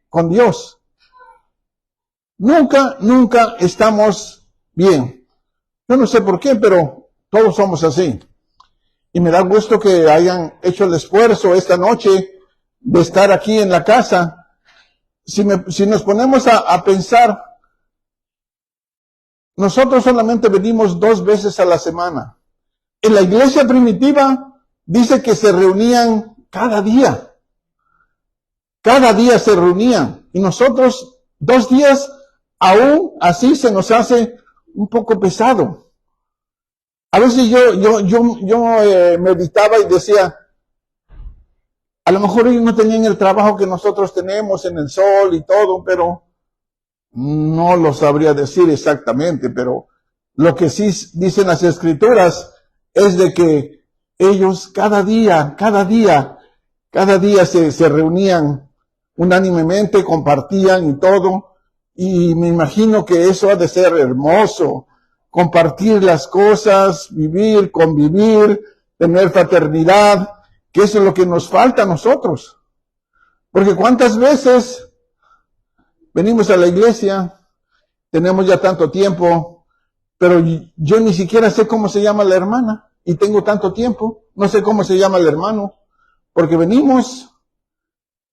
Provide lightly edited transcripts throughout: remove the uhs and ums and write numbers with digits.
con Dios. Nunca estamos bien. Yo no sé por qué, pero todos somos así. Y me da gusto que hayan hecho el esfuerzo esta noche de estar aquí en la casa. Si nos ponemos a pensar, nosotros solamente venimos 2 veces a la semana. En la iglesia primitiva dice que se reunían cada día. Cada día se reunían. Y nosotros 2 días, aún así se nos hace un poco pesado. A veces yo meditaba y decía, a lo mejor ellos no tenían el trabajo que nosotros tenemos en el sol y todo, pero no lo sabría decir exactamente, pero lo que sí dicen las escrituras es de que ellos cada día se reunían unánimemente, compartían y todo, y me imagino que eso ha de ser hermoso, compartir las cosas, vivir, convivir, tener fraternidad, que eso es lo que nos falta a nosotros. Porque cuántas veces venimos a la iglesia, tenemos ya tanto tiempo, pero yo ni siquiera sé cómo se llama la hermana, y tengo tanto tiempo, no sé cómo se llama el hermano, porque venimos,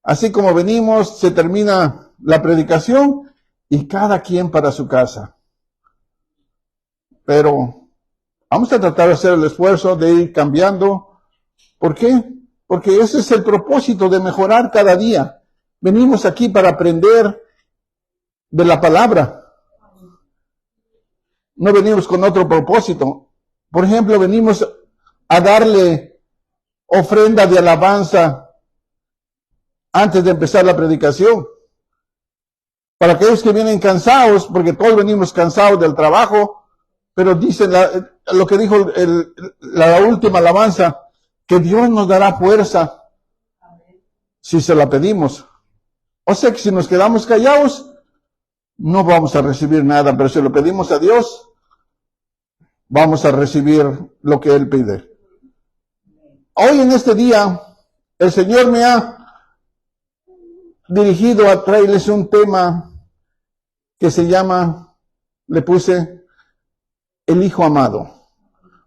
así como venimos, se termina la predicación, y cada quien para su casa. Pero vamos a tratar de hacer el esfuerzo de ir cambiando. ¿Por qué? Porque ese es el propósito de mejorar cada día. Venimos aquí para aprender de la palabra. No venimos con otro propósito. Por ejemplo, venimos a darle ofrenda de alabanza antes de empezar la predicación. Para aquellos que vienen cansados, porque todos venimos cansados del trabajo, pero dicen lo que dijo la última alabanza, que Dios nos dará fuerza si se la pedimos. O sea que si nos quedamos callados, no vamos a recibir nada, pero si lo pedimos a Dios, vamos a recibir lo que Él pide. Hoy en este día, el Señor me ha dirigido a traerles un tema que se llama, le puse, el Hijo Amado.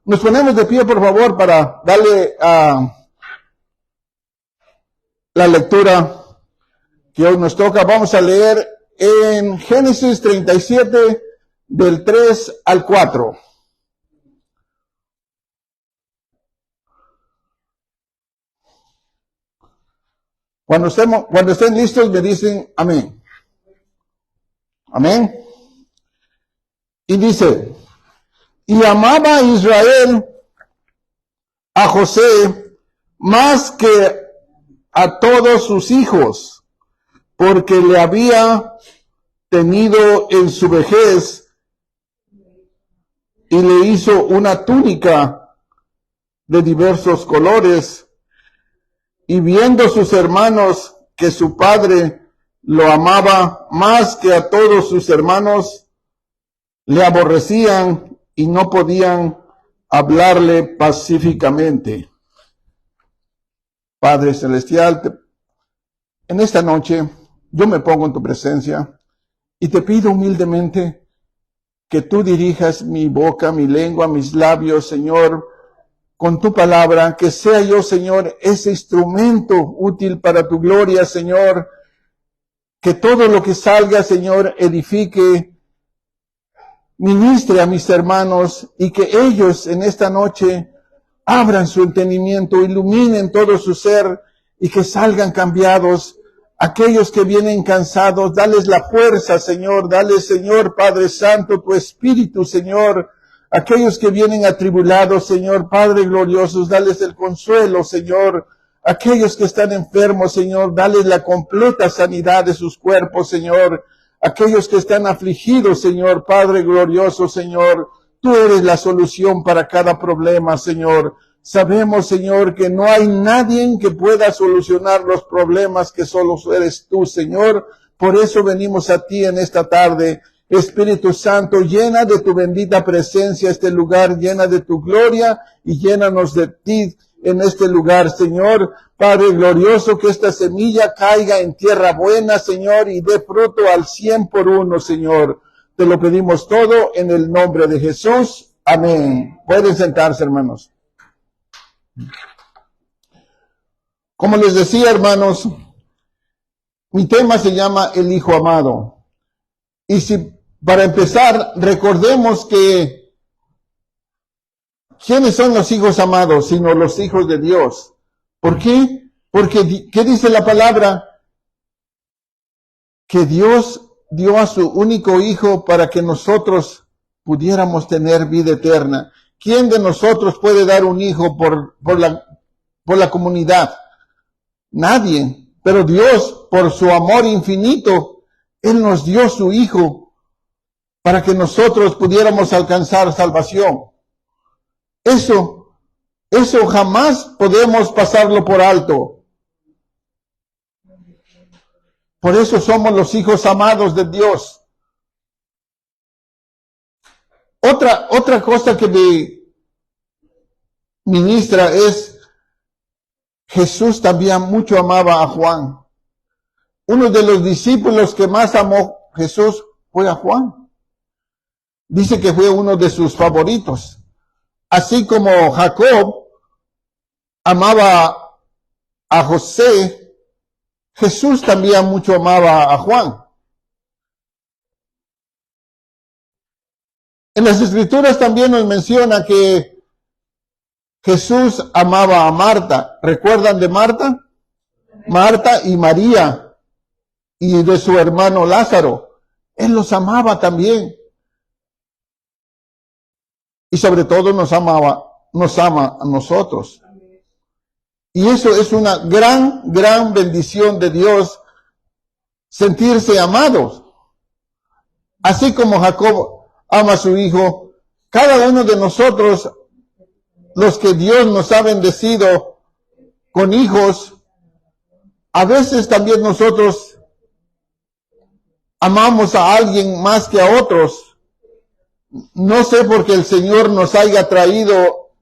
Nos ponemos de pie, por favor, para darle a la lectura que hoy nos toca. Vamos a leer en Génesis 37, del 3 al 4. Cuando estén listos, me dicen amén. Amén. Y dice, y amaba a Israel a José más que a todos sus hijos, porque le había tenido en su vejez y le hizo una túnica de diversos colores, y viendo sus hermanos que su padre lo amaba más que a todos sus hermanos, le aborrecían y no podían hablarle pacíficamente. Padre Celestial, en esta noche yo me pongo en tu presencia y te pido humildemente que tú dirijas mi boca, mi lengua, mis labios, Señor, con tu palabra, que sea yo, Señor, ese instrumento útil para tu gloria, Señor, que todo lo que salga, Señor, edifique, ministre a mis hermanos y que ellos en esta noche abran su entendimiento, iluminen todo su ser y que salgan cambiados. Aquellos que vienen cansados, dales la fuerza, Señor, dales, Señor, Padre Santo, tu Espíritu, Señor. Aquellos que vienen atribulados, Señor, Padre gloriosos, dales el consuelo, Señor. Aquellos que están enfermos, Señor, dales la completa sanidad de sus cuerpos, Señor. Aquellos que están afligidos, Señor, Padre glorioso, Señor, tú eres la solución para cada problema, Señor. Sabemos, Señor, que no hay nadie que pueda solucionar los problemas, que solo eres tú, Señor. Por eso venimos a ti en esta tarde. Espíritu Santo, llena de tu bendita presencia este lugar, llena de tu gloria y llénanos de ti. en este lugar, Señor. Padre glorioso, que esta semilla caiga en tierra buena, Señor, y dé fruto al 100 por uno, Señor. Te lo pedimos todo en el nombre de Jesús. Amén. Pueden sentarse, hermanos. Como les decía, hermanos, mi tema se llama El Hijo Amado. Y si, para empezar, recordemos que ¿quiénes son los hijos amados? Sino los hijos de Dios. ¿Por qué? Porque, ¿qué dice la palabra? Que Dios dio a su único hijo para que nosotros pudiéramos tener vida eterna. ¿Quién de nosotros puede dar un hijo por la comunidad? Nadie. Pero Dios, por su amor infinito, Él nos dio su hijo para que nosotros pudiéramos alcanzar salvación. Eso jamás podemos pasarlo por alto. Por eso somos los hijos amados de Dios. Otra cosa que me ministra es, Jesús también mucho amaba a Juan. Uno de los discípulos que más amó Jesús fue a Juan. Dice que fue uno de sus favoritos. Así como Jacob amaba a José, Jesús también mucho amaba a Juan. En las Escrituras también nos menciona que Jesús amaba a Marta. ¿Recuerdan de Marta? Marta y María y de su hermano Lázaro. Él los amaba también. Y sobre todo nos ama a nosotros. Y eso es una gran bendición de Dios, sentirse amados. Así como Jacob ama a su hijo, cada uno de nosotros, los que Dios nos ha bendecido con hijos, a veces también nosotros amamos a alguien más que a otros. No sé por qué el Señor nos haya traído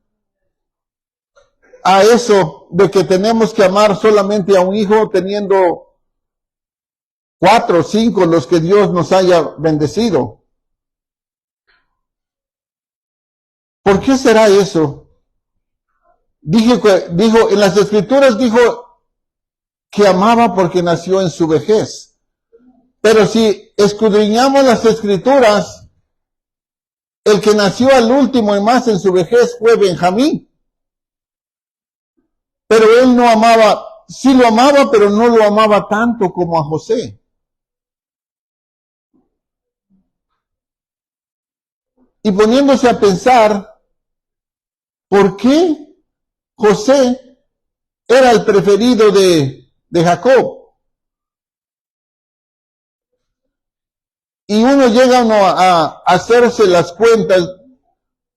a eso de que tenemos que amar solamente a un hijo, teniendo 4 o 5 los que Dios nos haya bendecido. ¿Por qué será eso? Dijo en las Escrituras, dijo que amaba porque nació en su vejez. Pero si escudriñamos las Escrituras, el que nació al último y más en su vejez fue Benjamín. Pero él no amaba, sí lo amaba, pero no lo amaba tanto como a José. Y poniéndose a pensar, ¿por qué José era el preferido de Jacob? Y uno llega a hacerse las cuentas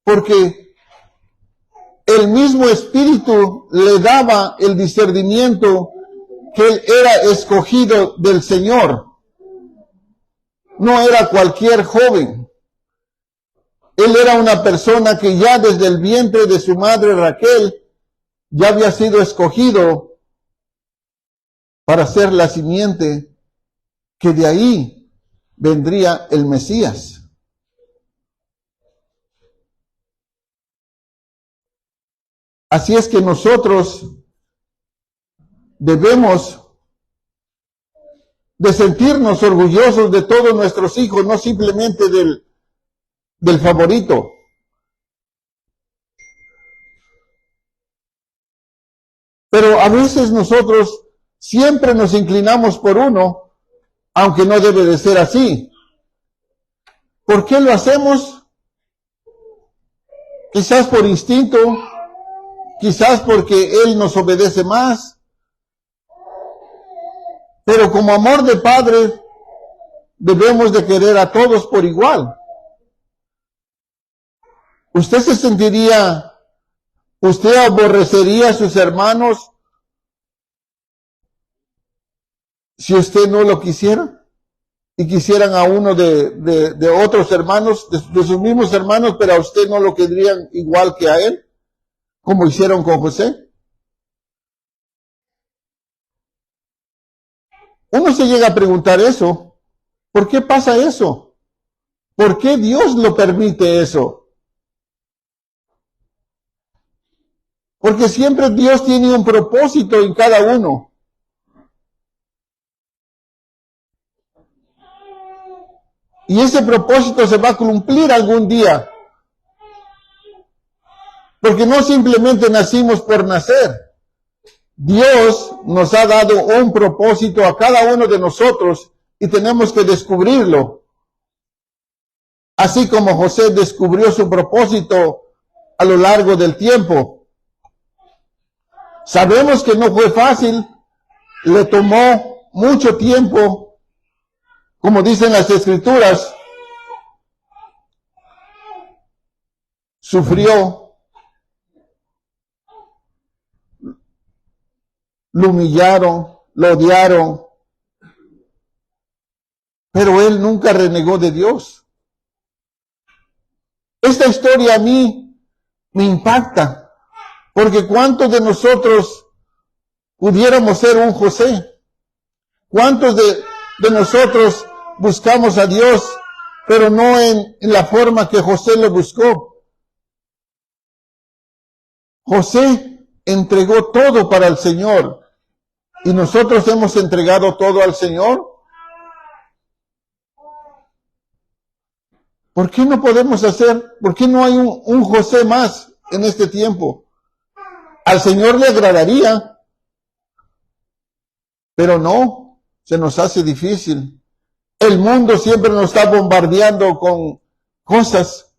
porque el mismo Espíritu le daba el discernimiento que él era escogido del Señor. No era cualquier joven. Él era una persona que ya desde el vientre de su madre Raquel ya había sido escogido para ser la simiente que de ahí vendría el Mesías. Así es que nosotros debemos de sentirnos orgullosos de todos nuestros hijos, no simplemente del favorito. Pero a veces nosotros siempre nos inclinamos por uno, aunque no debe de ser así. ¿Por qué lo hacemos? Quizás por instinto, quizás porque Él nos obedece más. Pero como amor de padre, debemos de querer a todos por igual. ¿Usted aborrecería a sus hermanos si usted no lo quisiera? Y quisieran a uno de otros hermanos, de sus mismos hermanos, pero a usted no lo querrían igual que a él, como hicieron con José. Uno se llega a preguntar eso. ¿Por qué pasa eso? ¿Por qué Dios lo permite eso? Porque siempre Dios tiene un propósito en cada uno. Y ese propósito se va a cumplir algún día. Porque no simplemente nacimos por nacer. Dios nos ha dado un propósito a cada uno de nosotros y tenemos que descubrirlo. Así como José descubrió su propósito a lo largo del tiempo. Sabemos que no fue fácil, le tomó mucho tiempo, como dicen las Escrituras, sufrió, lo humillaron, lo odiaron, pero él nunca renegó de Dios. Esta historia a mí me impacta, porque ¿cuántos de nosotros pudiéramos ser un José? ¿Cuántos de nosotros buscamos a Dios, pero no en la forma que José lo buscó? José entregó todo para el Señor, y nosotros hemos entregado todo al Señor. ¿Por qué no podemos hacer? ¿Por qué no hay un José más en este tiempo? Al Señor le agradaría, pero no, se nos hace difícil. El mundo siempre nos está bombardeando con cosas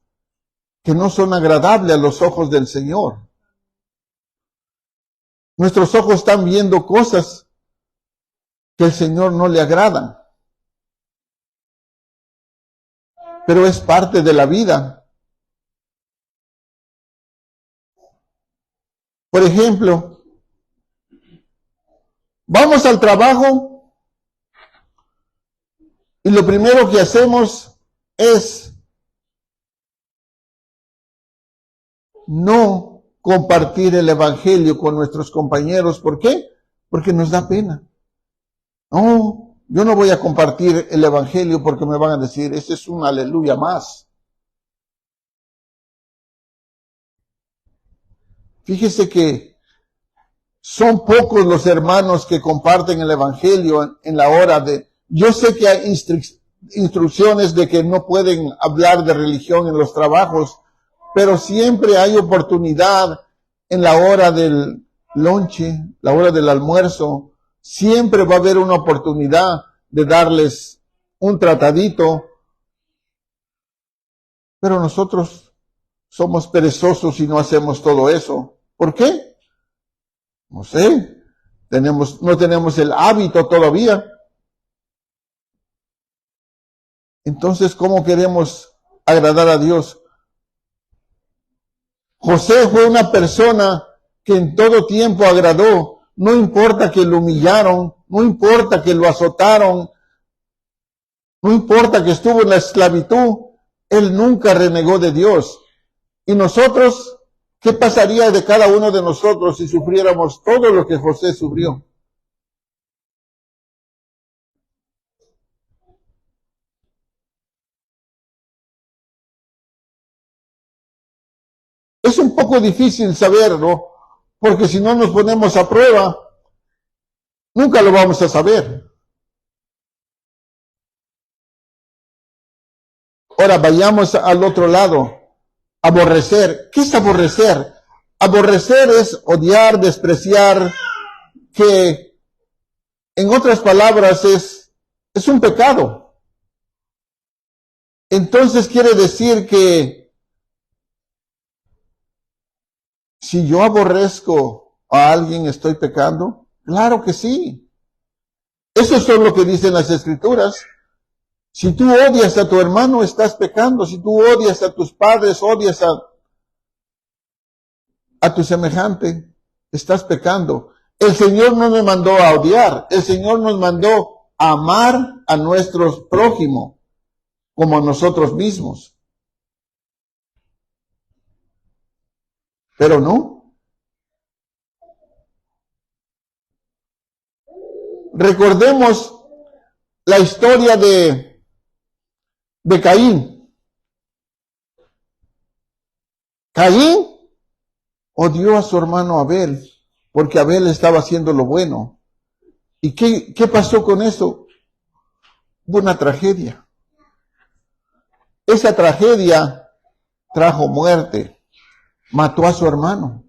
que no son agradables a los ojos del Señor. Nuestros ojos están viendo cosas que al Señor no le agradan. Pero es parte de la vida. Por ejemplo, vamos al trabajo y lo primero que hacemos es no compartir el Evangelio con nuestros compañeros. ¿Por qué? Porque nos da pena. No, yo no voy a compartir el Evangelio porque me van a decir, ese es un aleluya más. Fíjese que son pocos los hermanos que comparten el Evangelio en la hora de... Yo sé que hay instrucciones de que no pueden hablar de religión en los trabajos, pero siempre hay oportunidad en la hora del lonche, la hora del almuerzo. Siempre va a haber una oportunidad de darles un tratadito. Pero nosotros somos perezosos y no hacemos todo eso. ¿Por qué? No sé. No tenemos el hábito todavía. Entonces, ¿cómo queremos agradar a Dios? José fue una persona que en todo tiempo agradó. No importa que lo humillaron, no importa que lo azotaron, no importa que estuvo en la esclavitud, él nunca renegó de Dios. Y nosotros, ¿qué pasaría de cada uno de nosotros si sufriéramos todo lo que José sufrió? Es un poco difícil saberlo, porque si no nos ponemos a prueba, nunca lo vamos a saber. Ahora vayamos al otro lado. Aborrecer. ¿Qué es aborrecer? Aborrecer es odiar, despreciar, que en otras palabras es un pecado. Entonces quiere decir que si yo aborrezco a alguien, ¿estoy pecando? Claro que sí. Eso es lo que dicen las Escrituras. Si tú odias a tu hermano, estás pecando. Si tú odias a tus padres, odias a tu semejante, estás pecando. El Señor no nos mandó a odiar. El Señor nos mandó a amar a nuestros prójimos como a nosotros mismos. Pero no. Recordemos la historia de Caín. Caín odió a su hermano Abel porque Abel estaba haciendo lo bueno. ¿Y qué pasó con eso? Hubo una tragedia. Esa tragedia trajo muerte. Mató a su hermano.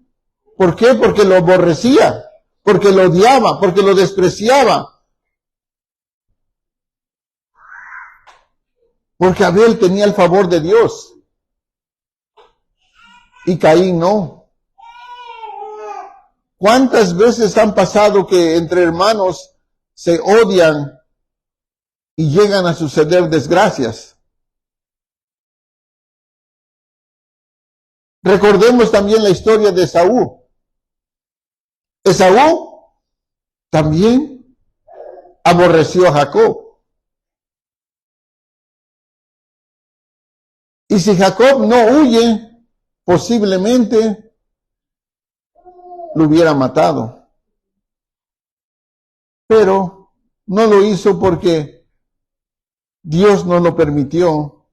¿Por qué? Porque lo aborrecía, porque lo odiaba, porque lo despreciaba. Porque Abel tenía el favor de Dios y Caín no. ¿Cuántas veces han pasado que entre hermanos se odian y llegan a suceder desgracias? Recordemos también la historia de Esaú. Esaú también aborreció a Jacob. Y si Jacob no huye, posiblemente lo hubiera matado. Pero no lo hizo porque Dios no lo permitió.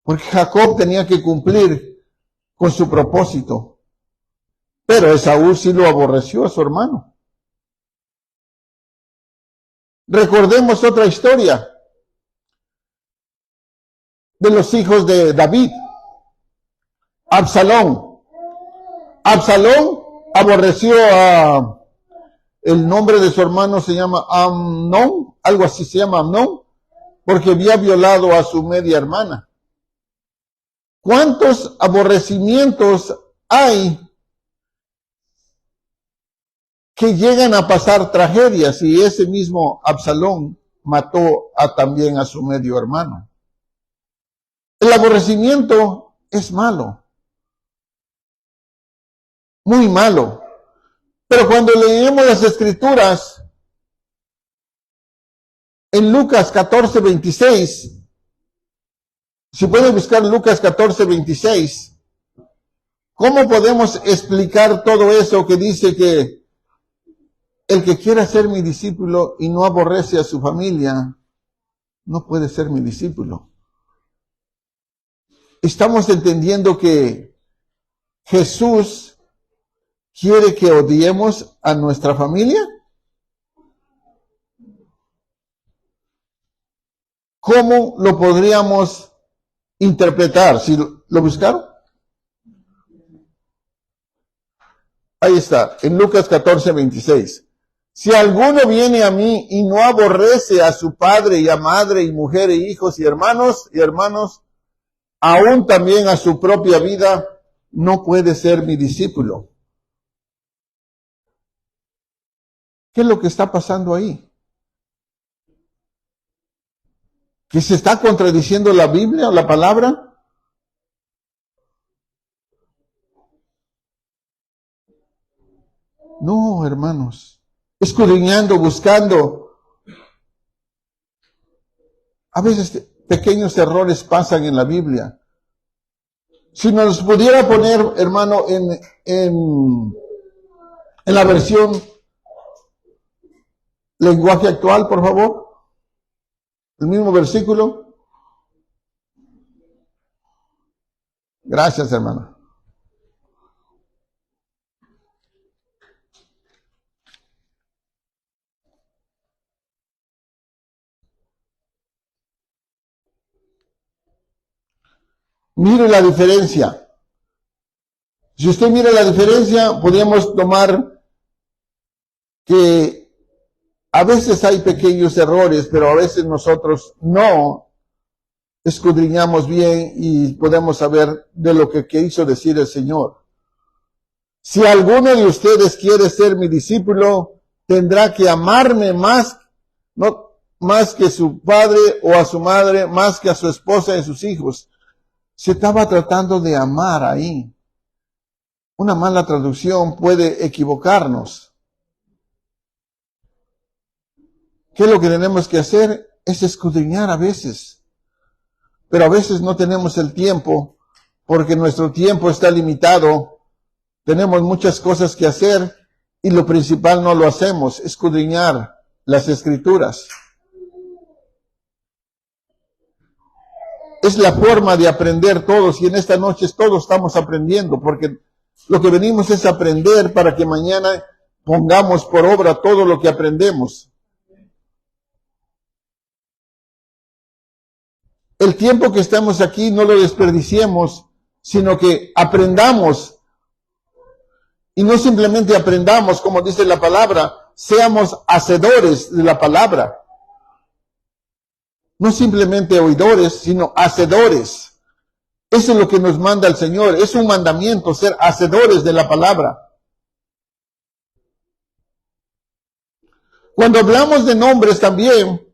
Porque Jacob tenía que cumplir con su propósito. Pero Esaú sí lo aborreció a su hermano. Recordemos otra historia de los hijos de David. Absalón. Absalón aborreció a... El nombre de su hermano se llama Amnón, algo así se llama Amnón, porque había violado a su media hermana. ¿Cuántos aborrecimientos hay que llegan a pasar tragedias? Y ese mismo Absalón mató también a su medio hermano. El aborrecimiento es malo, muy malo. Pero cuando leemos las Escrituras, en Lucas 14:26, si pueden buscar Lucas 14:26, ¿cómo podemos explicar todo eso que dice que el que quiera ser mi discípulo y no aborrece a su familia, no puede ser mi discípulo? Estamos entendiendo que Jesús quiere que odiemos a nuestra familia. ¿Cómo lo podríamos interpretar? ¿Si lo buscaron? Ahí está, en Lucas 14:26. Si alguno viene a mí y no aborrece a su padre y a madre y mujer e hijos y hermanos, aún también a su propia vida, no puede ser mi discípulo. ¿Qué es lo que está pasando ahí? ¿Que se está contradiciendo la Biblia o la palabra? No, hermanos. Escudriñando, buscando. A veces pequeños errores pasan en la Biblia. Si nos pudiera poner, hermano, en la versión lenguaje actual, por favor. El mismo versículo. Gracias, hermano. Mire la diferencia. Si usted mira la diferencia, podríamos tomar que a veces hay pequeños errores, pero a veces nosotros no escudriñamos bien y podemos saber de lo que quiso decir el Señor. Si alguno de ustedes quiere ser mi discípulo, tendrá que amarme más, no más que su padre o a su madre, más que a su esposa y sus hijos. Se estaba tratando de amar ahí. Una mala traducción puede equivocarnos. ¿Qué es lo que tenemos que hacer? Es escudriñar a veces. Pero a veces no tenemos el tiempo, porque nuestro tiempo está limitado. Tenemos muchas cosas que hacer y lo principal no lo hacemos, escudriñar. las Escrituras. Es la forma de aprender todos, y en esta noche todos estamos aprendiendo, porque lo que venimos es aprender para que mañana pongamos por obra todo lo que aprendemos. El tiempo que estamos aquí no lo desperdiciemos, sino que aprendamos. Y no simplemente aprendamos, como dice la palabra, seamos hacedores de la palabra. No simplemente oidores, sino hacedores. Eso es lo que nos manda el Señor. Es un mandamiento, ser hacedores de la palabra. Cuando hablamos de nombres también,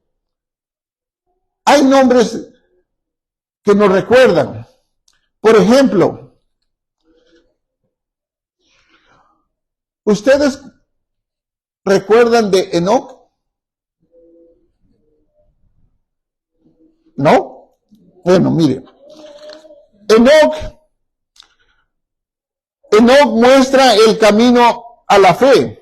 hay nombres que nos recuerdan. Por ejemplo, ¿ustedes recuerdan de Enoc? ¿No? Bueno, mire. Enoc muestra el camino a la fe.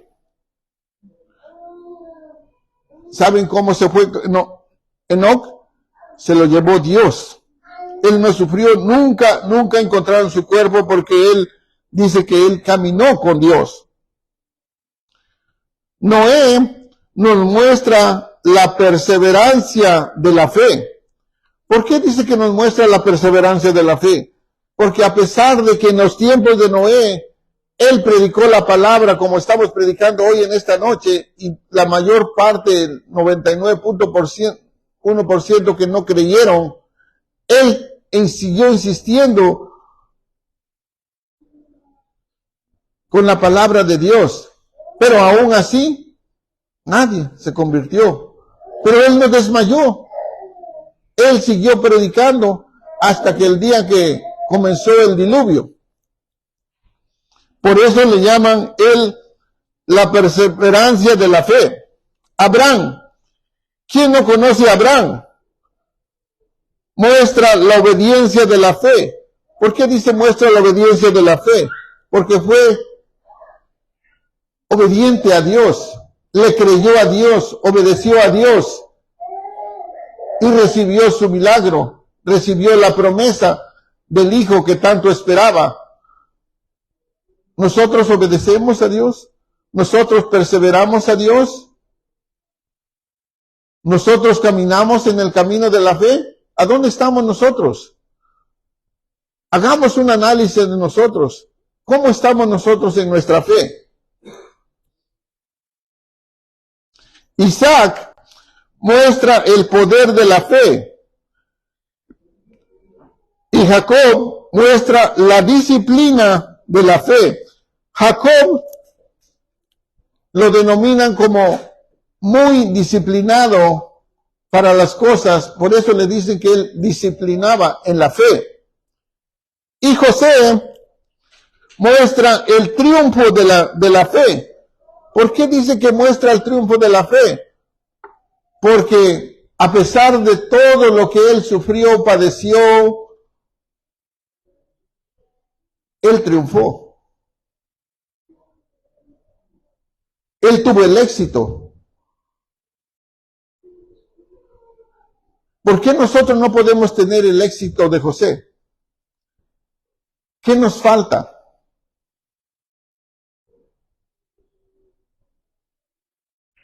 ¿Saben cómo se fue? No, Enoc se lo llevó Dios. Él no sufrió, nunca encontraron su cuerpo, porque él dice que él caminó con Dios. Noé nos muestra la perseverancia de la fe. ¿Por qué dice que nos muestra la perseverancia de la fe? Porque a pesar de que en los tiempos de Noé, él predicó la palabra como estamos predicando hoy en esta noche, y la mayor parte, el 99.1% que no creyeron, él siguió insistiendo con la palabra de Dios. Pero aún así, nadie se convirtió. Pero él no desmayó. Él siguió predicando hasta que el día que comenzó el diluvio. Por eso le llaman la perseverancia de la fe. Abraham. ¿Quién no conoce a Abraham? Muestra la obediencia de la fe. ¿Por qué dice muestra la obediencia de la fe? Porque fue obediente a Dios, le creyó a Dios, obedeció a Dios y recibió su milagro, recibió la promesa del hijo que tanto esperaba. ¿Nosotros obedecemos a Dios? ¿Nosotros perseveramos a Dios? ¿Nosotros caminamos en el camino de la fe? ¿A dónde estamos nosotros? Hagamos un análisis de nosotros. ¿Cómo estamos nosotros en nuestra fe? Isaac muestra el poder de la fe. Y Jacob muestra la disciplina de la fe. Jacob lo denominan como muy disciplinado para las cosas, por eso le dicen que él disciplinaba en la fe. Y José muestra el triunfo de la fe. ¿Por qué dice que muestra el triunfo de la fe? Porque a pesar de todo lo que él sufrió, padeció, él triunfó. Él tuvo el éxito. ¿Por qué nosotros no podemos tener el éxito de José? ¿Qué nos falta?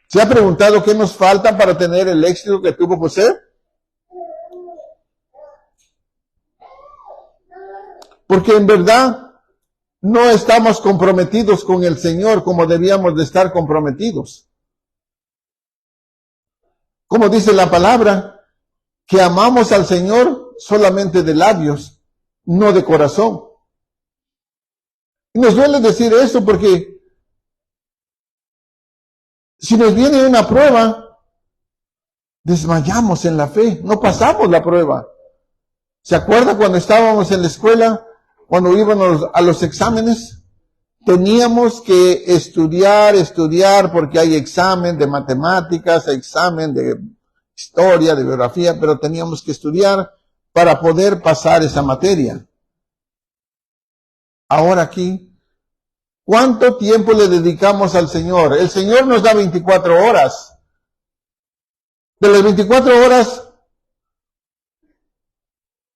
¿Se ha preguntado qué nos falta para tener el éxito que tuvo José? Porque en verdad no estamos comprometidos con el Señor como debíamos de estar comprometidos. Como dice la palabra, que amamos al Señor solamente de labios, no de corazón. Y nos duele decir eso porque si nos viene una prueba, desmayamos en la fe, no pasamos la prueba. ¿Se acuerda cuando estábamos en la escuela, cuando íbamos a los exámenes? Teníamos que estudiar porque hay examen de matemáticas, examen de historia, de biografía, pero teníamos que estudiar para poder pasar esa materia. Ahora aquí, ¿cuánto tiempo le dedicamos al Señor? El Señor nos da 24 horas, De las 24 horas,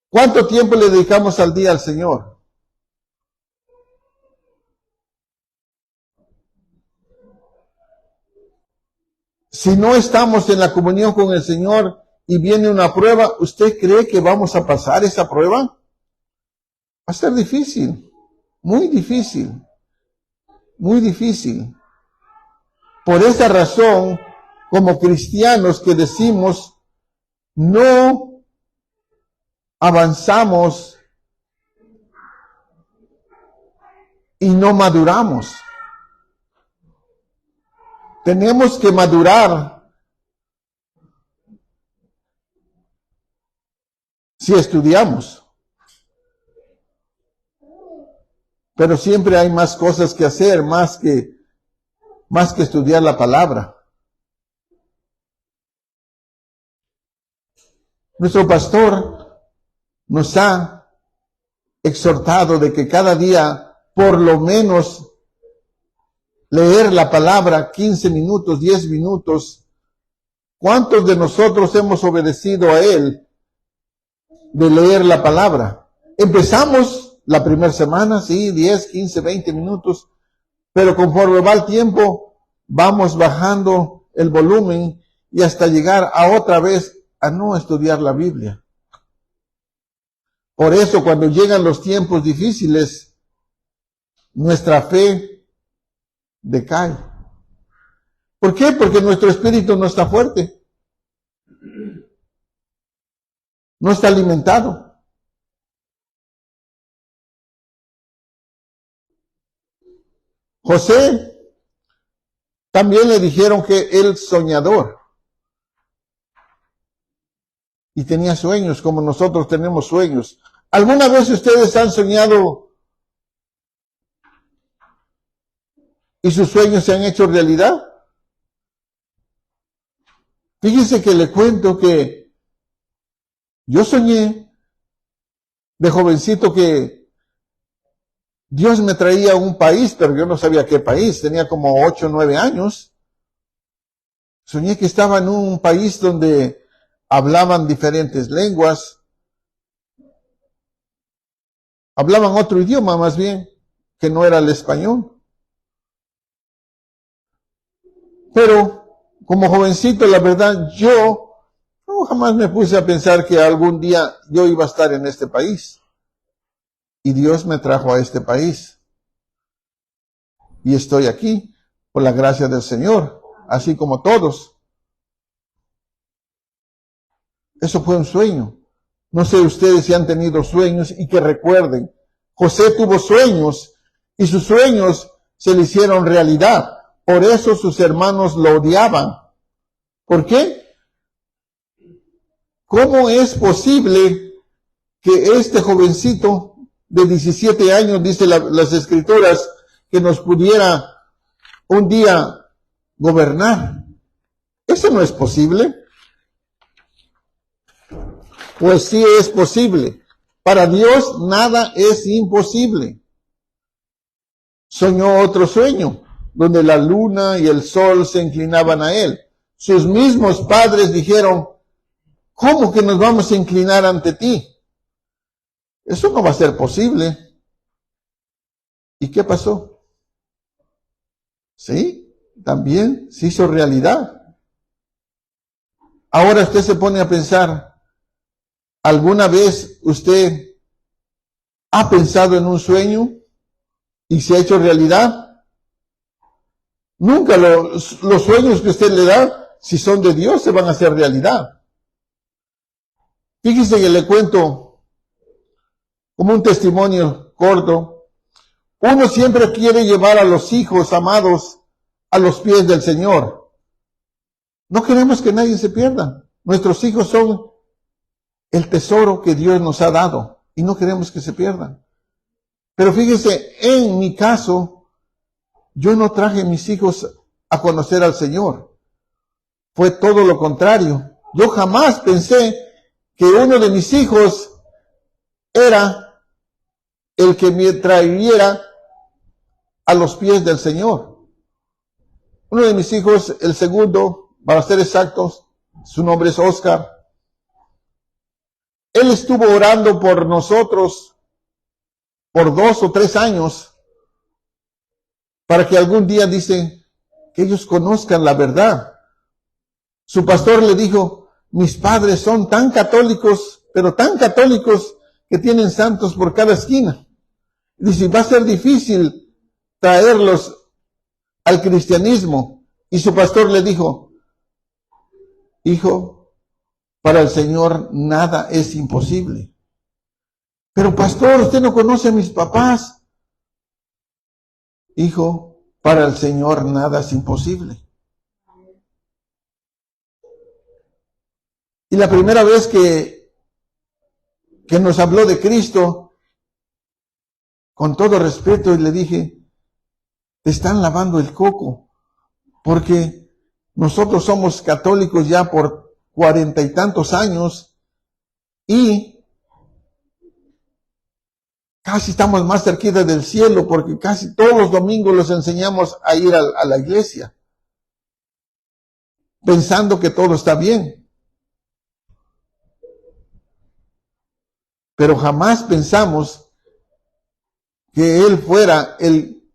¿cuánto tiempo le dedicamos al día al Señor? Si no estamos en la comunión con el Señor y viene una prueba, ¿usted cree que vamos a pasar esa prueba? Va a ser difícil, muy difícil, muy difícil. Por esa razón, como cristianos que decimos, no avanzamos y no maduramos. Tenemos que madurar si estudiamos. Pero siempre hay más cosas que hacer, más que estudiar la palabra. Nuestro pastor nos ha exhortado de que cada día, por lo menos, leer la palabra 15 minutos, 10 minutos. ¿Cuántos de nosotros hemos obedecido a él de leer la palabra? Empezamos la primera semana, sí, 10, 15, 20 minutos, pero conforme va el tiempo, vamos bajando el volumen y hasta llegar a otra vez a no estudiar la Biblia. Por eso, cuando llegan los tiempos difíciles, nuestra fe decae. ¿Por qué? Porque nuestro espíritu no está fuerte, no está alimentado. José también le dijeron que él soñador y tenía sueños como nosotros tenemos sueños. ¿Alguna vez ustedes han soñado y sus sueños se han hecho realidad? Fíjense que le cuento que yo soñé de jovencito que Dios me traía a un país, pero yo no sabía qué país, tenía como 8 o 9 años. Soñé que estaba en un país donde hablaban diferentes lenguas, hablaban otro idioma más bien, que no era el español. Pero como jovencito, la verdad, yo no, jamás me puse a pensar que algún día yo iba a estar en este país. Y Dios me trajo a este país. Y estoy aquí por la gracia del Señor, así como todos. Eso fue un sueño. No sé ustedes si han tenido sueños y que recuerden. José tuvo sueños y sus sueños se le hicieron realidad. Por eso sus hermanos lo odiaban. ¿Por qué? ¿Cómo es posible que este jovencito de 17 años, dice las escrituras, que nos pudiera un día gobernar? ¿Eso no es posible? Pues sí es posible. Para Dios nada es imposible. Soñó otro sueño, donde la luna y el sol se inclinaban a él. Sus mismos padres dijeron, ¿cómo que nos vamos a inclinar ante ti? Eso no va a ser posible. ¿Y qué pasó? Sí, también se hizo realidad. Ahora usted se pone a pensar, ¿alguna vez usted ha pensado en un sueño y se ha hecho realidad? Nunca los sueños que usted le da, si son de Dios, se van a hacer realidad. Fíjese que le cuento como un testimonio corto. Uno siempre quiere llevar a los hijos amados a los pies del Señor. No queremos que nadie se pierda. Nuestros hijos son el tesoro que Dios nos ha dado y no queremos que se pierdan. Pero fíjese, en mi caso, yo no traje a mis hijos a conocer al Señor. Fue todo lo contrario. Yo jamás pensé que uno de mis hijos era el que me trayera a los pies del Señor. Uno de mis hijos, el segundo, para ser exactos, su nombre es Oscar. Él estuvo orando por nosotros por 2 o 3 años para que algún día, dice, que ellos conozcan la verdad. Su pastor le dijo, mis padres son tan católicos, pero tan católicos que tienen santos por cada esquina. Dice, va a ser difícil traerlos al cristianismo. Y su pastor le dijo, hijo, para el Señor nada es imposible. Pero pastor, usted no conoce a mis papás. Hijo, para el Señor nada es imposible. Y la primera vez que nos habló de Cristo, con todo respeto, y le dije, te están lavando el coco, porque nosotros somos católicos ya por 40 y tantos años, y casi estamos más cerquita del cielo, porque casi todos los domingos los enseñamos a ir a la iglesia, pensando que todo está bien. Pero jamás pensamos que Él fuera el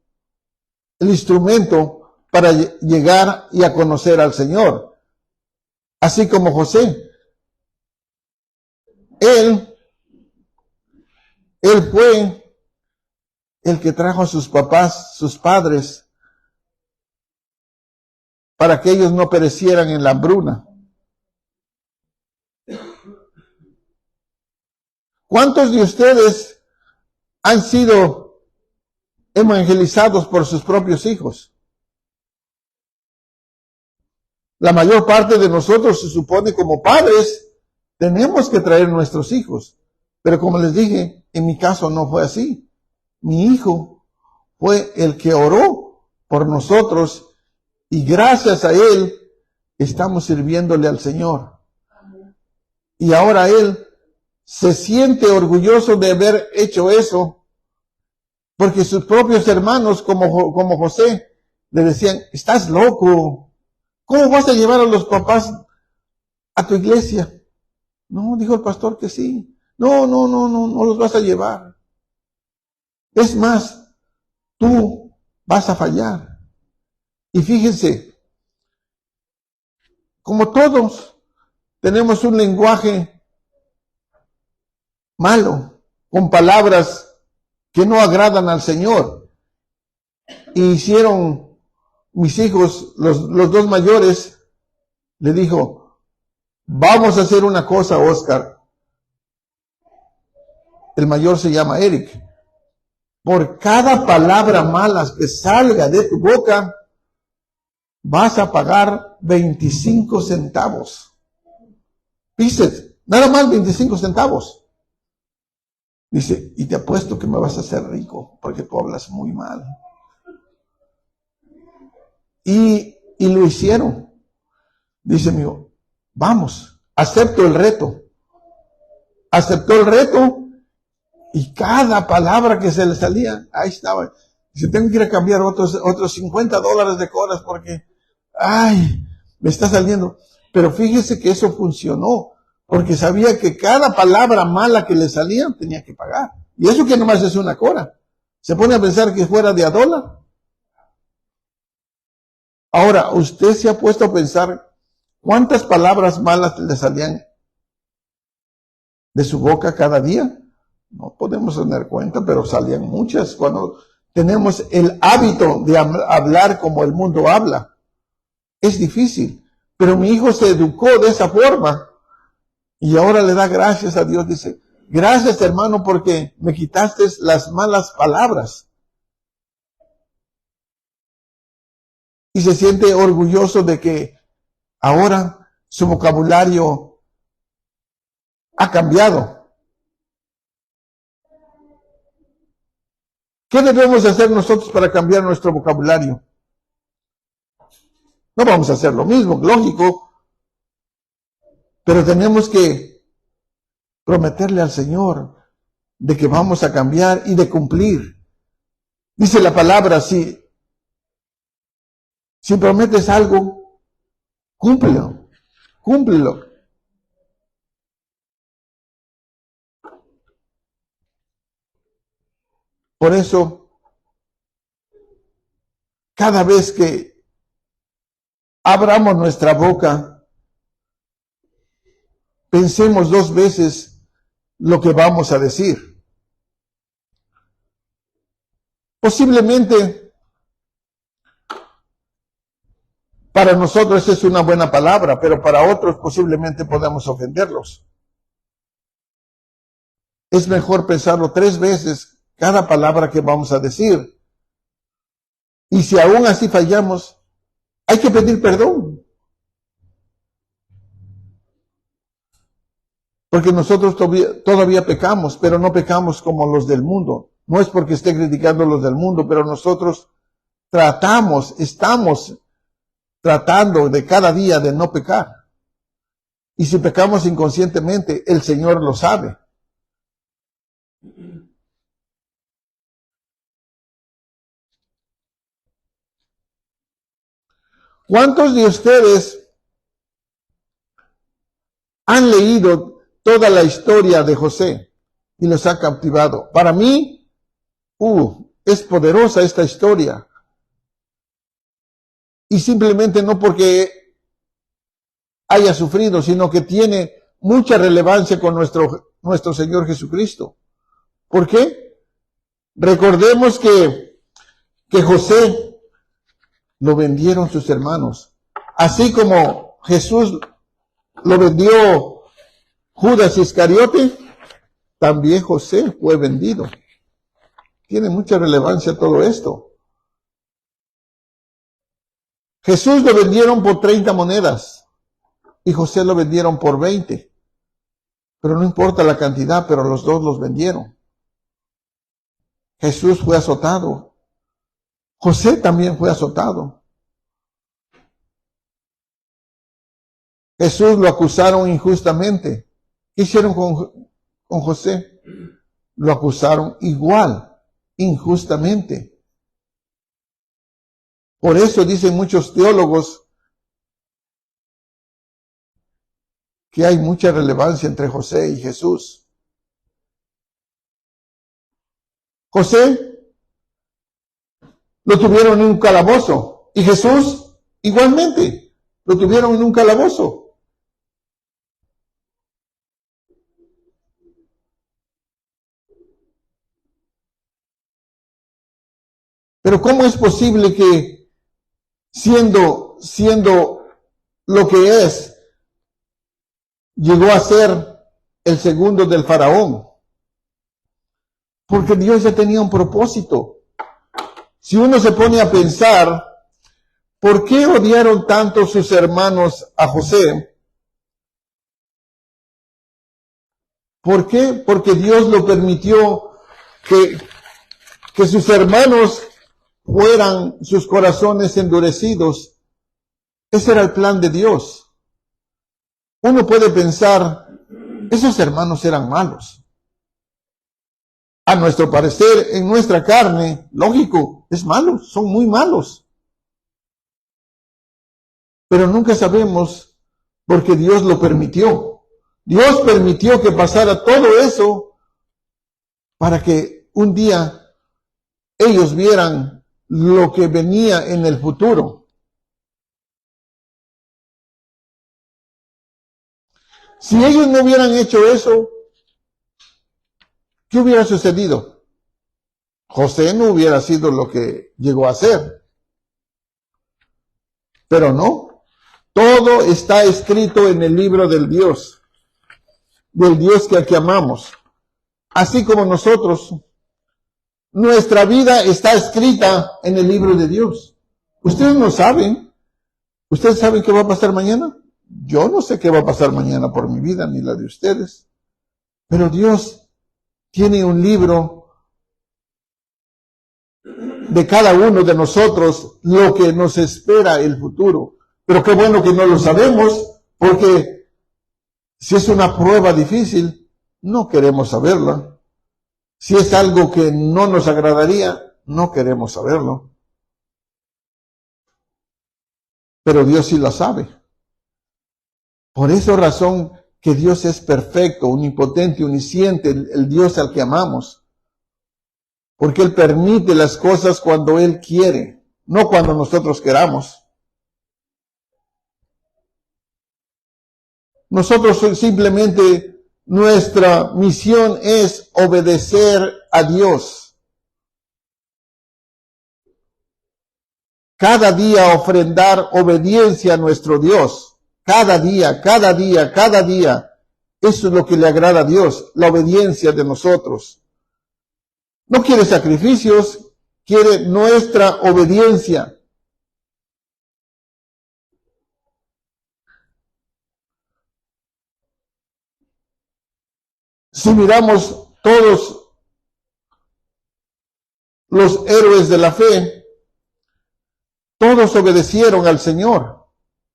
instrumento para llegar y a conocer al Señor. Así como José. Él fue el que trajo a sus papás, sus padres, para que ellos no perecieran en la hambruna. ¿Cuántos de ustedes han sido evangelizados por sus propios hijos? La mayor parte de nosotros se supone como padres tenemos que traer nuestros hijos. Pero como les dije, en mi caso no fue así. Mi hijo fue el que oró por nosotros y gracias a él estamos sirviéndole al Señor. Y ahora él se siente orgulloso de haber hecho eso, porque sus propios hermanos, como José, le decían, estás loco, ¿cómo vas a llevar a los papás a tu iglesia? No, dijo el pastor que sí. No los vas a llevar. Es más, tú vas a fallar. Y fíjense, como todos tenemos un lenguaje malo, con palabras que no agradan al Señor. Y hicieron mis hijos, los 2 mayores, le dijo, vamos a hacer una cosa, Oscar. El mayor se llama Eric. Por cada palabra mala que salga de tu boca, vas a pagar 25 centavos. Dice, nada más 25 centavos. Dice, y te apuesto que me vas a hacer rico, porque tú hablas muy mal. Y lo hicieron. Dice mi hijo, vamos, acepto el reto. Aceptó el reto y cada palabra que se le salía, ahí estaba. Dice, tengo que ir a cambiar otros $50 de coras porque, me está saliendo. Pero fíjese que eso funcionó, porque sabía que cada palabra mala que le salía tenía que pagar. Y eso que nomás es una cora. Se pone a pensar que fuera de $1. Ahora, ¿usted se ha puesto a pensar cuántas palabras malas le salían de su boca cada día? No podemos tener cuenta, pero salían muchas. Cuando tenemos el hábito de hablar como el mundo habla, es difícil. Pero mi hijo se educó de esa forma y ahora le da gracias a Dios. Dice, gracias hermano porque me quitaste las malas palabras. Y se siente orgulloso de que ahora su vocabulario ha cambiado. ¿Qué debemos hacer nosotros para cambiar nuestro vocabulario? No vamos a hacer lo mismo, lógico, pero tenemos que prometerle al Señor de que vamos a cambiar y de cumplir. Dice la palabra, si prometes algo, cúmplelo. cúmplelo. Por eso, cada vez que abramos nuestra boca, pensemos 2 veces lo que vamos a decir. Posiblemente, para nosotros es una buena palabra, pero para otros posiblemente podamos ofenderlos. Es mejor pensarlo 3 veces cada palabra que vamos a decir. Y si aún así fallamos, hay que pedir perdón. Porque nosotros todavía pecamos, pero no pecamos como los del mundo. No es porque esté criticando a los del mundo, pero nosotros estamos tratando de cada día de no pecar. Y si pecamos inconscientemente, el Señor lo sabe. ¿Cuántos de ustedes han leído toda la historia de José y los ha cautivado? Para mí, es poderosa esta historia. Y simplemente no porque haya sufrido, sino que tiene mucha relevancia con nuestro Señor Jesucristo. ¿Por qué? Recordemos que José lo vendieron sus hermanos. Así como Jesús lo vendió Judas Iscariote, también José fue vendido. Tiene mucha relevancia todo esto. Jesús lo vendieron por 30 monedas y José lo vendieron por 20. Pero no importa la cantidad, pero los dos los vendieron. Jesús fue azotado. José también fue azotado. Jesús lo acusaron injustamente. ¿Qué hicieron con José? Lo acusaron igual, injustamente. Por eso dicen muchos teólogos que hay mucha relevancia entre José y Jesús. José lo tuvieron en un calabozo y Jesús igualmente lo tuvieron en un calabozo. Pero ¿cómo es posible que siendo lo que es, llegó a ser el segundo del faraón? Porque Dios ya tenía un propósito. Si uno se pone a pensar, ¿por qué odiaron tanto sus hermanos a José? ¿Por qué? Porque Dios lo permitió que sus hermanos fueran sus corazones endurecidos. Ese era el plan de Dios. Uno puede pensar, esos hermanos eran malos. A nuestro parecer, en nuestra carne, lógico, es malo, son muy malos. Pero nunca sabemos porque Dios lo permitió. Dios permitió que pasara todo eso para que un día ellos vieran lo que venía en el futuro. Si ellos no hubieran hecho eso, ¿qué hubiera sucedido? José no hubiera sido lo que llegó a ser. Pero no, todo está escrito en el libro del Dios que amamos. Así como nosotros, nuestra vida está escrita en el libro de Dios. Ustedes no saben. ¿Ustedes saben qué va a pasar mañana? Yo no sé qué va a pasar mañana por mi vida, ni la de ustedes. Pero Dios tiene un libro de cada uno de nosotros, lo que nos espera el futuro. Pero qué bueno que no lo sabemos, porque si es una prueba difícil, no queremos saberla. Si es algo que no nos agradaría, no queremos saberlo. Pero Dios sí lo sabe. Por esa razón que Dios es perfecto, omnipotente, omnisciente, el Dios al que amamos. Porque Él permite las cosas cuando Él quiere, no cuando nosotros queramos. Nosotros simplemente, nuestra misión es obedecer a Dios. Cada día ofrendar obediencia a nuestro Dios. Cada día, cada día, cada día. Eso es lo que le agrada a Dios, la obediencia de nosotros. No quiere sacrificios, quiere nuestra obediencia. Si miramos todos los héroes de la fe, todos obedecieron al Señor.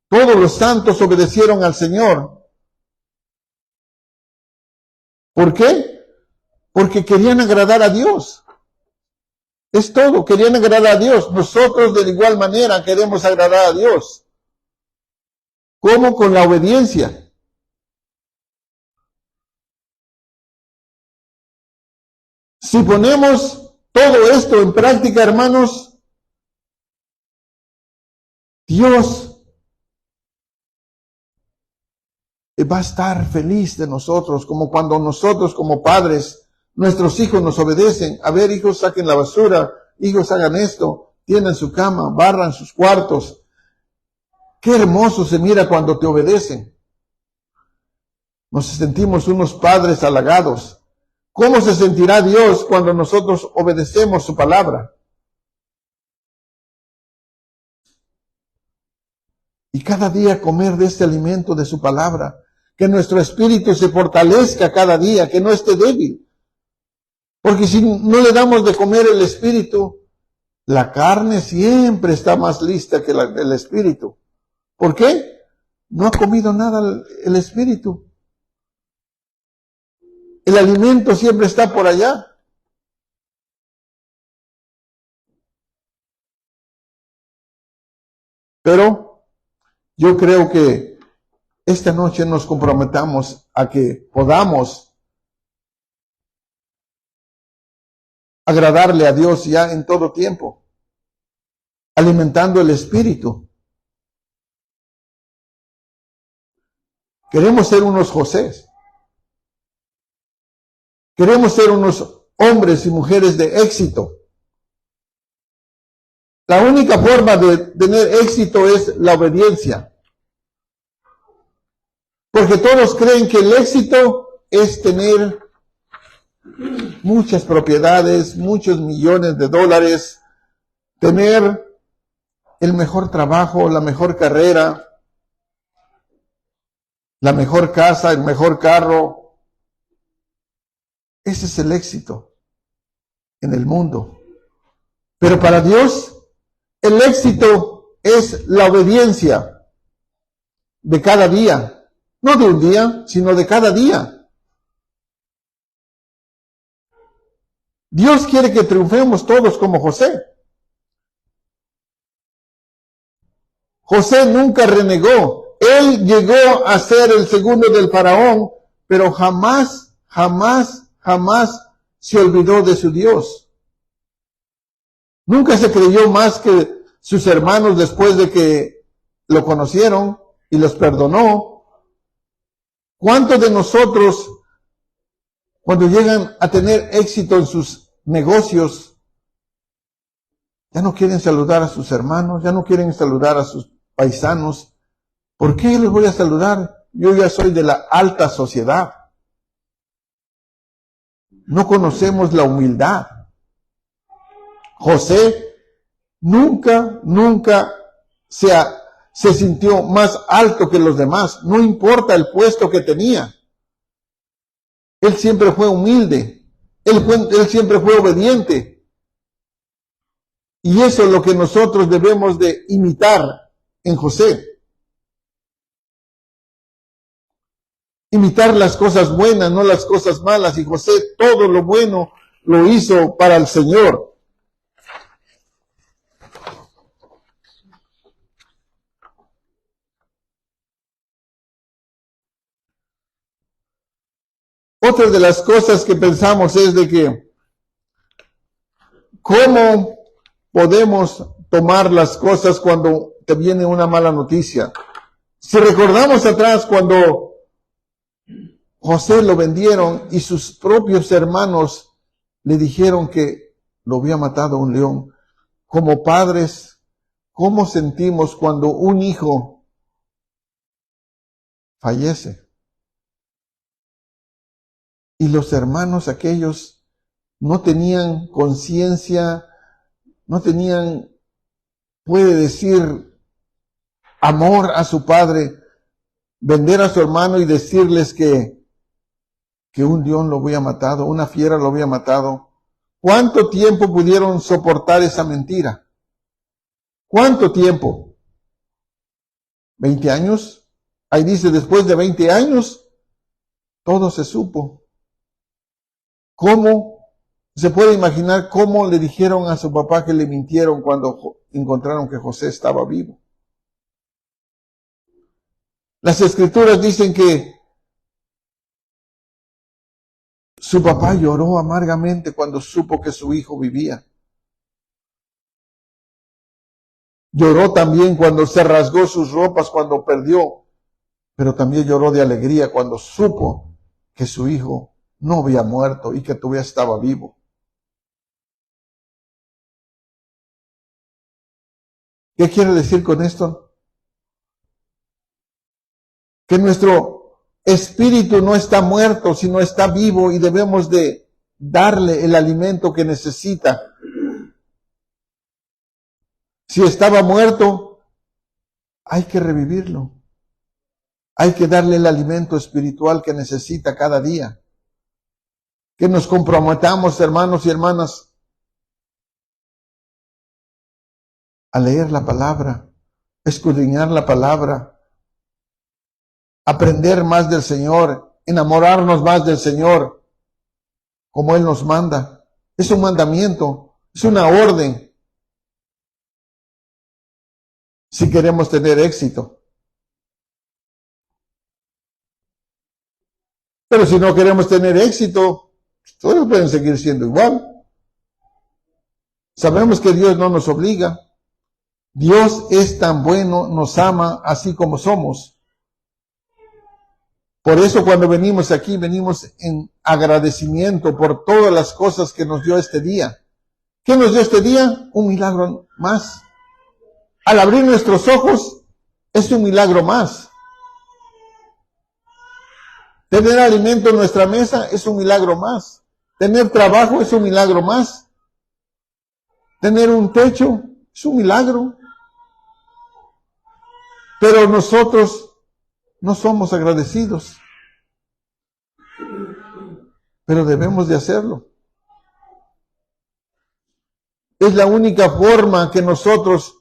Todos los santos obedecieron al Señor. ¿Por qué? Porque querían agradar a Dios. Es todo, querían agradar a Dios. Nosotros de igual manera queremos agradar a Dios. ¿Cómo? Con la obediencia. Si ponemos todo esto en práctica, hermanos, Dios va a estar feliz de nosotros, como cuando nosotros como padres, nuestros hijos nos obedecen. A ver, hijos, saquen la basura, hijos, hagan esto, tiendan su cama, barran sus cuartos. Qué hermoso se mira cuando te obedecen. Nos sentimos unos padres halagados. ¿Cómo se sentirá Dios cuando nosotros obedecemos su palabra? Y cada día comer de este alimento de su palabra. Que nuestro espíritu se fortalezca cada día, que no esté débil. Porque si no le damos de comer el espíritu, la carne siempre está más lista que el espíritu. ¿Por qué? No ha comido nada el espíritu. El alimento siempre está por allá. Pero yo creo que esta noche nos comprometamos a que podamos agradarle a Dios ya en todo tiempo, alimentando el espíritu. Queremos ser unos Josés. Queremos ser unos hombres y mujeres de éxito. La única forma de tener éxito es la obediencia. Porque todos creen que el éxito es tener muchas propiedades, muchos millones de dólares, tener el mejor trabajo, la mejor carrera, la mejor casa, el mejor carro. Ese es el éxito en el mundo. Pero para Dios, el éxito es la obediencia de cada día. No de un día, sino de cada día. Dios quiere que triunfemos todos como José. José nunca renegó. Él llegó a ser el segundo del faraón, pero jamás se olvidó de su Dios. Nunca se creyó más que sus hermanos después de que lo conocieron y los perdonó. ¿Cuántos de nosotros, cuando llegan a tener éxito en sus negocios, ya no quieren saludar a sus hermanos, ya no quieren saludar a sus paisanos? ¿Por qué les voy a saludar? Yo ya soy de la alta sociedad. No conocemos la humildad. José nunca se sintió más alto que los demás, no importa el puesto que tenía. Él siempre fue humilde, él siempre fue obediente. Y eso es lo que nosotros debemos de imitar en José. Imitar las cosas buenas, no las cosas malas. Y José todo lo bueno lo hizo para el Señor. Otra de las cosas que pensamos es de que ¿cómo podemos tomar las cosas cuando te viene una mala noticia? Si recordamos atrás cuando José lo vendieron y sus propios hermanos le dijeron que lo había matado un león, como padres, ¿cómo sentimos cuando un hijo fallece? Y los hermanos aquellos no tenían conciencia, no tenían, puede decir, amor a su padre, vender a su hermano y decirles que un león lo había matado, una fiera lo había matado. ¿Cuánto tiempo pudieron soportar esa mentira? ¿Cuánto tiempo? ¿20 años? Ahí dice, después de 20 años, todo se supo. ¿Cómo se puede imaginar cómo le dijeron a su papá que le mintieron cuando encontraron que José estaba vivo? Las escrituras dicen que su papá lloró amargamente cuando supo que su hijo vivía. Lloró también cuando se rasgó sus ropas, cuando perdió, pero también lloró de alegría cuando supo que su hijo no había muerto y que todavía estaba vivo. ¿Qué quiere decir con esto? Que nuestro espíritu no está muerto, sino está vivo y debemos de darle el alimento que necesita. Si estaba muerto, hay que revivirlo. Hay que darle el alimento espiritual que necesita cada día. Que nos comprometamos, hermanos y hermanas, a leer la palabra, escudriñar la palabra, aprender más del Señor, enamorarnos más del Señor, como Él nos manda. Es un mandamiento, es una orden. Si queremos tener éxito. Pero si no queremos tener éxito, todos pueden seguir siendo igual. Sabemos que Dios no nos obliga. Dios es tan bueno, nos ama así como somos. Por eso cuando venimos aquí, venimos en agradecimiento por todas las cosas que nos dio este día. ¿Qué nos dio este día? Un milagro más. Al abrir nuestros ojos, es un milagro más. Tener alimento en nuestra mesa es un milagro más. Tener trabajo es un milagro más. Tener un techo es un milagro. Pero nosotros no somos agradecidos. Pero debemos de hacerlo. Es la única forma que nosotros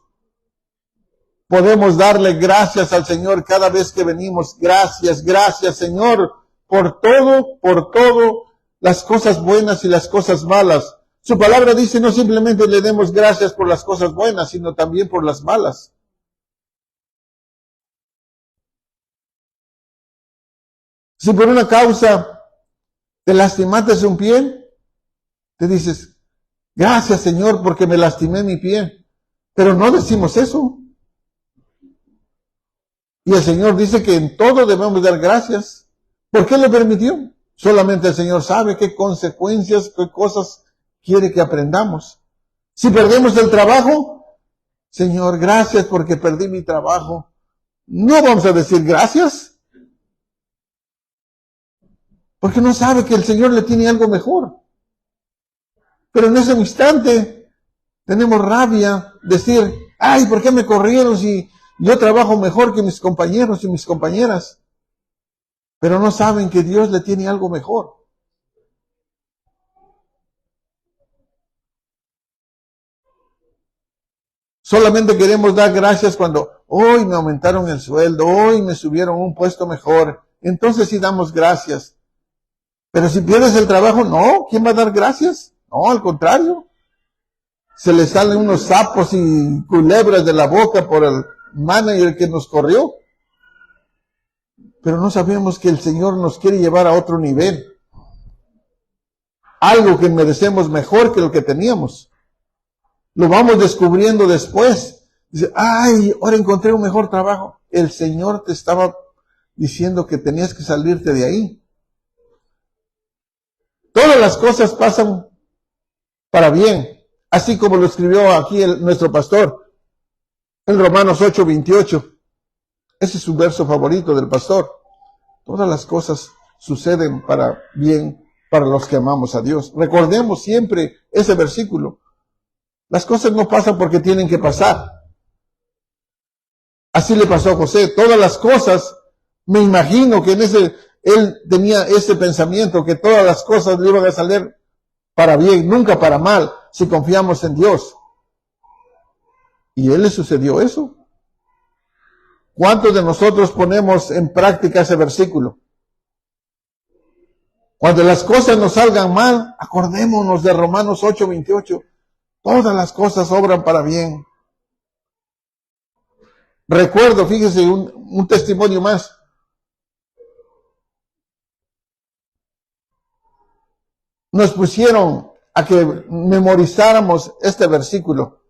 podemos darle gracias al Señor cada vez que venimos. Gracias, gracias Señor, por todo, las cosas buenas y las cosas malas. Su palabra dice no simplemente le demos gracias por las cosas buenas, sino también por las malas. Si por una causa te lastimaste un pie, te dices, gracias Señor porque me lastimé mi pie. Pero no decimos eso. Y el Señor dice que en todo debemos dar gracias. ¿Por qué lo permitió? Solamente el Señor sabe qué consecuencias, qué cosas quiere que aprendamos. Si perdemos el trabajo, Señor, gracias porque perdí mi trabajo. No vamos a decir gracias. Porque no sabe que el Señor le tiene algo mejor. Pero en ese instante tenemos rabia, decir, ay, ¿por qué me corrieron si yo trabajo mejor que mis compañeros y mis compañeras? Pero no saben que Dios le tiene algo mejor. Solamente queremos dar gracias cuando hoy me aumentaron el sueldo, hoy me subieron un puesto mejor. Entonces sí damos gracias. Pero si pierdes el trabajo, no, ¿quién va a dar gracias? No, al contrario. Se le salen unos sapos y culebras de la boca por el manager que nos corrió. Pero no sabemos que el Señor nos quiere llevar a otro nivel. algo que merecemos mejor que lo que teníamos. Lo vamos descubriendo después. Dice, ay, ahora encontré un mejor trabajo. El Señor te estaba diciendo que tenías que salirte de ahí. Todas las cosas pasan para bien, así como lo escribió aquí nuestro pastor en Romanos 8:28. Ese es su verso favorito del pastor. Todas las cosas suceden para bien para los que amamos a Dios. Recordemos siempre ese versículo. Las cosas no pasan porque tienen que pasar. Así le pasó a José. Todas las cosas, me imagino que él tenía ese pensamiento, que todas las cosas le iban a salir para bien, nunca para mal, si confiamos en Dios. ¿Y a él le sucedió eso? ¿Cuántos de nosotros ponemos en práctica ese versículo? Cuando las cosas nos salgan mal, acordémonos de Romanos 8:28. Todas las cosas obran para bien. Recuerdo, fíjese, un testimonio más. Nos pusieron a que memorizáramos este versículo.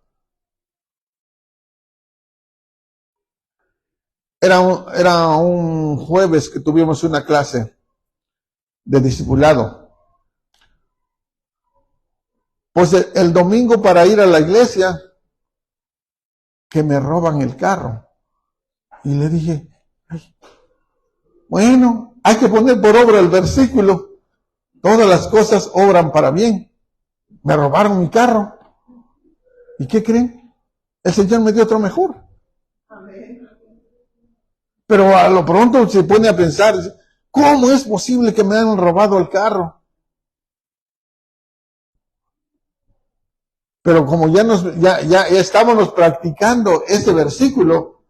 Era un jueves que tuvimos una clase de discipulado. Pues el domingo para ir a la iglesia, que me roban el carro. Y le dije, ay, bueno, hay que poner por obra el versículo. Todas las cosas obran para bien. Me robaron mi carro. ¿Y qué creen? El Señor me dio otro mejor. Pero a lo pronto se pone a pensar, ¿cómo es posible que me hayan robado el carro? Pero como ya estábamos practicando ese versículo,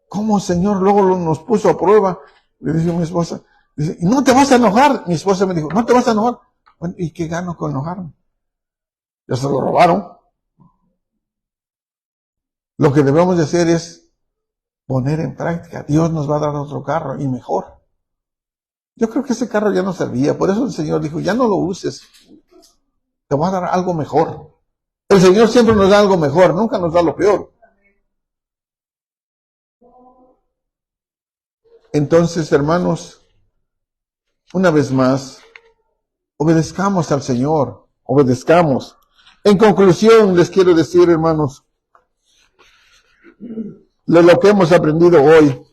¿cómo el Señor luego nos puso a prueba? Le dice a mi esposa, dice, ¿no te vas a enojar? Mi esposa me dijo, ¿no te vas a enojar? Bueno, ¿y qué gano con enojarme? Ya se lo robaron. Lo que debemos de hacer es poner en práctica. Dios nos va a dar otro carro y mejor. Yo creo que ese carro ya no servía. Por eso el Señor dijo, ya no lo uses. Te voy a dar algo mejor. El Señor siempre nos da algo mejor, nunca nos da lo peor. Entonces, hermanos, una vez más, obedezcamos al Señor, obedezcamos. En conclusión, les quiero decir, hermanos, de lo que hemos aprendido hoy.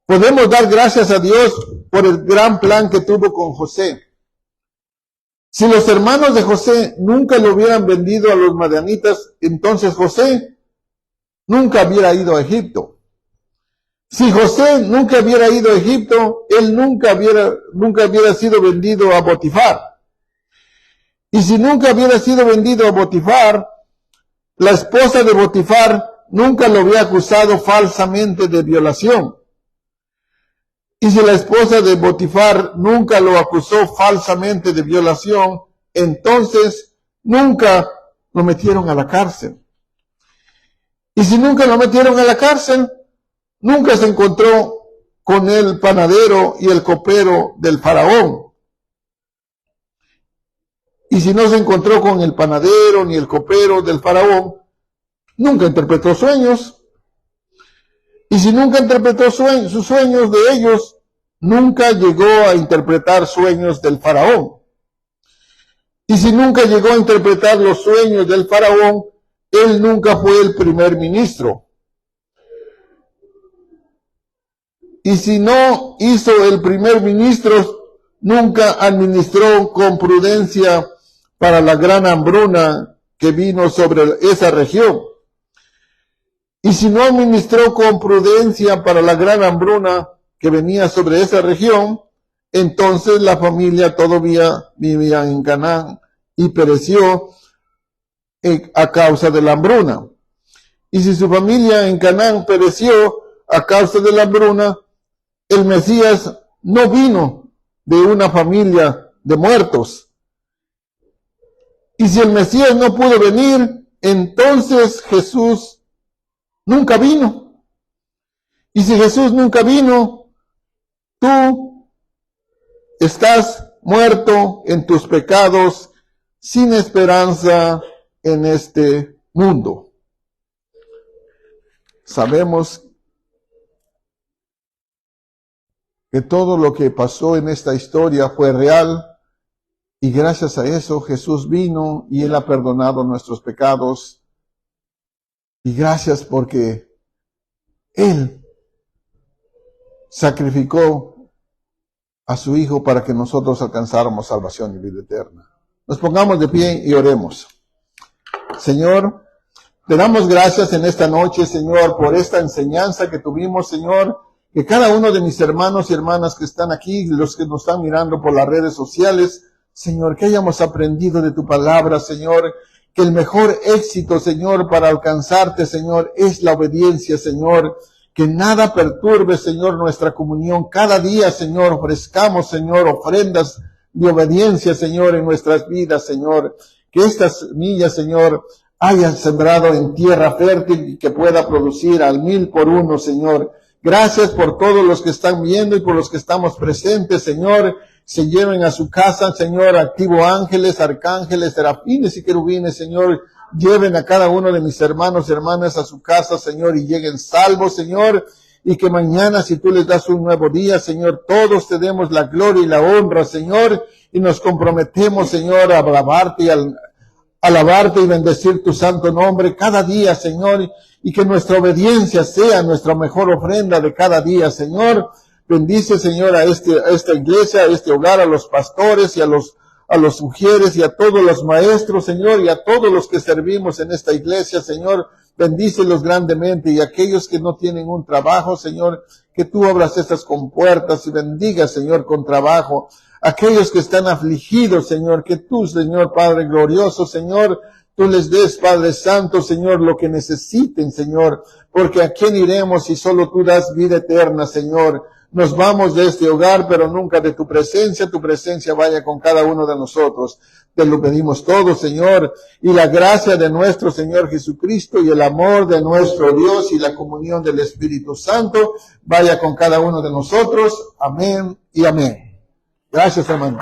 Podemos dar gracias a Dios por el gran plan que tuvo con José. Si los hermanos de José nunca lo hubieran vendido a los madianitas, entonces José nunca hubiera ido a Egipto. Si José nunca hubiera ido a Egipto, él nunca hubiera sido vendido a Potifar. Y si nunca hubiera sido vendido a Potifar, la esposa de Potifar nunca lo había acusado falsamente de violación. Y si la esposa de Potifar nunca lo acusó falsamente de violación, entonces nunca lo metieron a la cárcel. Y si nunca lo metieron a la cárcel, nunca se encontró con el panadero y el copero del faraón. Y si no se encontró con el panadero ni el copero del faraón, nunca interpretó sueños. Y si nunca interpretó sus sueños de ellos, nunca llegó a interpretar sueños del faraón. Y si nunca llegó a interpretar los sueños del faraón, él nunca fue el primer ministro. Y si no hizo el primer ministro, nunca administró con prudencia para la gran hambruna que vino sobre esa región. Y si no administró con prudencia para la gran hambruna que venía sobre esa región, entonces la familia todavía vivía en Canaán y pereció a causa de la hambruna. Y si su familia en Canaán pereció a causa de la hambruna, el Mesías no vino de una familia de muertos. Y si el Mesías no pudo venir, entonces Jesús nunca vino. Y si Jesús nunca vino, tú estás muerto en tus pecados, sin esperanza en este mundo. Sabemos que todo lo que pasó en esta historia fue real y gracias a eso Jesús vino y Él ha perdonado nuestros pecados. Y gracias porque Él sacrificó a su Hijo para que nosotros alcanzáramos salvación y vida eterna. Nos pongamos de pie y oremos. Señor, te damos gracias en esta noche, Señor, por esta enseñanza que tuvimos, Señor, que cada uno de mis hermanos y hermanas que están aquí, los que nos están mirando por las redes sociales, Señor, que hayamos aprendido de tu palabra, Señor, que el mejor éxito, Señor, para alcanzarte, Señor, es la obediencia, Señor, que nada perturbe, Señor, nuestra comunión. Cada día, Señor, ofrezcamos, Señor, ofrendas de obediencia, Señor, en nuestras vidas, Señor, que estas semillas, Señor, hayan sembrado en tierra fértil y que pueda producir al 1,000 por 1, Señor. Gracias por todos los que están viendo y por los que estamos presentes, Señor. Se lleven a su casa, Señor, activo ángeles, arcángeles, serafines y querubines, Señor. Lleven a cada uno de mis hermanos y hermanas a su casa, Señor, y lleguen salvos, Señor. Y que mañana, si tú les das un nuevo día, Señor, todos te demos la gloria y la honra, Señor. Y nos comprometemos, Señor, a alabarte y bendecir tu santo nombre cada día, Señor, y que nuestra obediencia sea nuestra mejor ofrenda de cada día, Señor. Bendice, Señor, a esta iglesia, a este hogar, a los pastores y a los mujeres y a todos los maestros, Señor, y a todos los que servimos en esta iglesia, Señor. Bendícelos grandemente, y aquellos que no tienen un trabajo, Señor, que tú abras estas compuertas y bendiga, Señor, con trabajo. Aquellos que están afligidos, Señor, que tú, Señor, Padre glorioso, Señor, tú les des, Padre Santo, Señor, lo que necesiten, Señor, porque ¿a quién iremos si solo tú das vida eterna, Señor? Nos vamos de este hogar, pero nunca de tu presencia vaya con cada uno de nosotros. Te lo pedimos todo, Señor, y la gracia de nuestro Señor Jesucristo y el amor de nuestro Dios y la comunión del Espíritu Santo vaya con cada uno de nosotros. Amén y amén. Gracias, hermano.